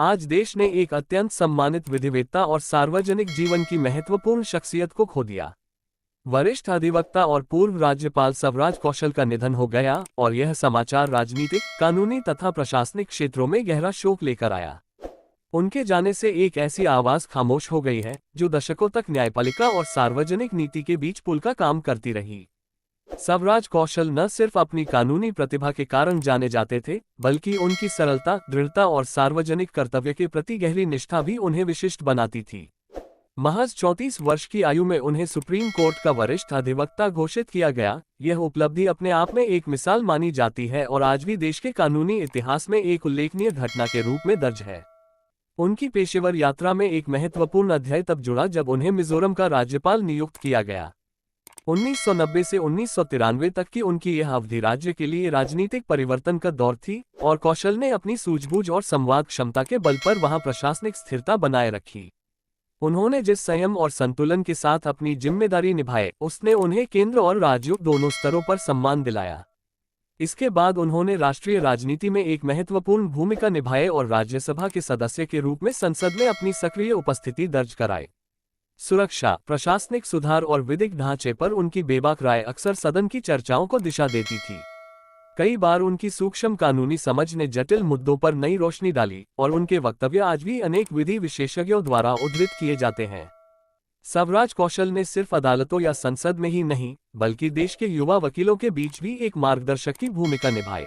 आज देश ने एक अत्यंत सम्मानित विधिवेत्ता और सार्वजनिक जीवन की महत्वपूर्ण शख्सियत को खो दिया। वरिष्ठ अधिवक्ता और पूर्व राज्यपाल सवराज कौशल का निधन हो गया और यह समाचार राजनीतिक, कानूनी तथा प्रशासनिक क्षेत्रों में गहरा शोक लेकर आया। उनके जाने से एक ऐसी आवाज खामोश हो गई है जो दशकों तक न्यायपालिका और सार्वजनिक नीति के बीच पुल का काम करती रही। सवराज कौशल न सिर्फ अपनी कानूनी प्रतिभा के कारण जाने जाते थे, बल्कि उनकी सरलता, दृढ़ता और सार्वजनिक कर्तव्य के प्रति गहरी निष्ठा भी उन्हें विशिष्ट बनाती थी। महज 34 वर्ष की आयु में उन्हें सुप्रीम कोर्ट का वरिष्ठ अधिवक्ता घोषित किया गया। यह उपलब्धि अपने आप में एक मिसाल मानी जाती है और आज भी देश के कानूनी इतिहास में एक उल्लेखनीय घटना के रूप में दर्ज है। उनकी पेशेवर यात्रा में एक महत्वपूर्ण अध्याय तब जुड़ा जब उन्हें मिजोरम का राज्यपाल नियुक्त किया गया। 1990 से 1993 तक की उनकी यह अवधि राज्य के लिए राजनीतिक परिवर्तन का दौर थी और कौशल ने अपनी सूझबूझ और संवाद क्षमता के बल पर वहां प्रशासनिक स्थिरता बनाए रखी। उन्होंने जिस संयम और संतुलन के साथ अपनी जिम्मेदारी निभाए, उसने उन्हें केंद्र और राज्यों दोनों स्तरों पर सम्मान दिलाया। इसके बाद उन्होंने राष्ट्रीय राजनीति में एक महत्वपूर्ण भूमिका निभाई और राज्यसभा के सदस्य के रूप में संसद में अपनी सक्रिय उपस्थिति दर्ज कराई। सुरक्षा, प्रशासनिक सुधार और विधिक ढांचे पर उनकी बेबाक राय अक्सर सदन की चर्चाओं को दिशा देती थी। कई बार उनकी सूक्ष्म कानूनी समझ ने जटिल मुद्दों पर नई रोशनी डाली और उनके वक्तव्य आज भी अनेक विधि विशेषज्ञों द्वारा उद्धृत किए जाते हैं। सवराज कौशल ने सिर्फ अदालतों या संसद में ही नहीं, बल्कि देश के युवा वकीलों के बीच भी एक मार्गदर्शक की भूमिका निभाई।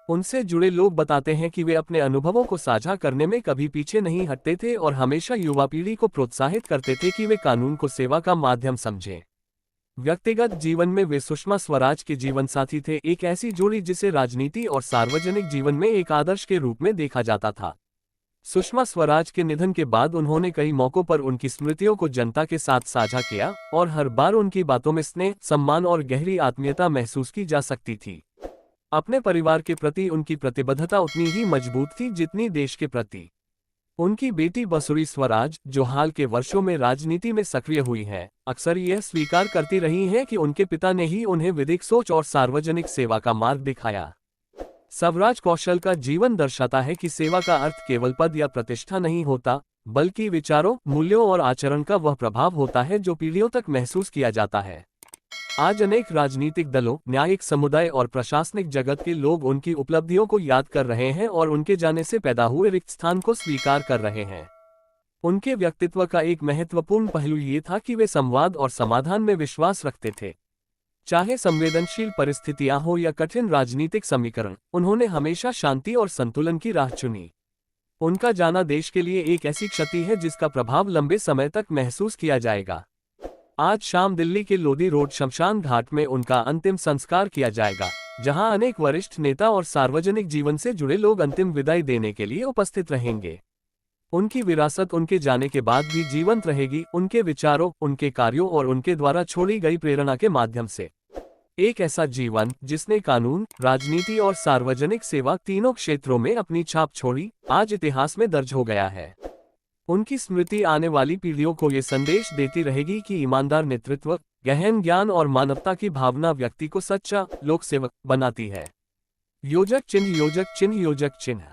उनसे जुड़े लोग बताते हैं कि वे अपने अनुभवों को साझा करने में कभी पीछे नहीं हटते थे और हमेशा युवा पीढ़ी को प्रोत्साहित करते थे कि वे कानून को सेवा का माध्यम समझें। व्यक्तिगत जीवन में वे सुषमा स्वराज के जीवनसाथी थे, एक ऐसी जोड़ी जिसे राजनीति और सार्वजनिक जीवन में एक आदर्श के रूप में देखा जाता था। सुषमा स्वराज के निधन के बाद उन्होंने कई मौकों पर उनकी स्मृतियों को जनता के साथ साझा किया और हर बार उनकी बातों में स्नेह, सम्मान और गहरी आत्मीयता महसूस की जा सकती थी। अपने परिवार के प्रति उनकी प्रतिबद्धता उतनी ही मजबूत थी जितनी देश के प्रति। उनकी बेटी बसुरी स्वराज, जो हाल के वर्षों में राजनीति में सक्रिय हुई हैं, अक्सर यह स्वीकार करती रही हैं कि उनके पिता ने ही उन्हें विधिक सोच और सार्वजनिक सेवा का मार्ग दिखाया। सवराज कौशल का जीवन दर्शाता है कि सेवा का अर्थ केवल पद या प्रतिष्ठा नहीं होता, बल्कि विचारों, मूल्यों और आचरण का वह प्रभाव होता है जो पीढ़ियों तक महसूस किया जाता है। आज अनेक राजनीतिक दलों, न्यायिक समुदाय और प्रशासनिक जगत के लोग उनकी उपलब्धियों को याद कर रहे हैं और उनके जाने से पैदा हुए रिक्त स्थान को स्वीकार कर रहे हैं। उनके व्यक्तित्व का एक महत्वपूर्ण पहलू ये था कि वे संवाद और समाधान में विश्वास रखते थे। चाहे संवेदनशील परिस्थितियां हो या कठिन राजनीतिक समीकरण, उन्होंने हमेशा शांति और संतुलन की राह चुनी। उनका जाना देश के लिए एक ऐसी क्षति है जिसका प्रभाव लंबे समय तक महसूस किया जाएगा। आज शाम दिल्ली के लोधी रोड शमशान घाट में उनका अंतिम संस्कार किया जाएगा, जहां अनेक वरिष्ठ नेता और सार्वजनिक जीवन से जुड़े लोग अंतिम विदाई देने के लिए उपस्थित रहेंगे। उनकी विरासत उनके जाने के बाद भी जीवंत रहेगी, उनके विचारों, उनके कार्यों और उनके द्वारा छोड़ी गई प्रेरणा के माध्यम से। एक ऐसा जीवन जिसने कानून, राजनीति और सार्वजनिक सेवा तीनों क्षेत्रों में अपनी छाप छोड़ी, आज इतिहास में दर्ज हो गया है। उनकी स्मृति आने वाली पीढ़ियों को ये संदेश देती रहेगी कि ईमानदार नेतृत्व, गहन ज्ञान और मानवता की भावना व्यक्ति को सच्चा लोक सेवक बनाती है। योजक चिन्ह, योजक चिन्ह, योजक चिन्ह।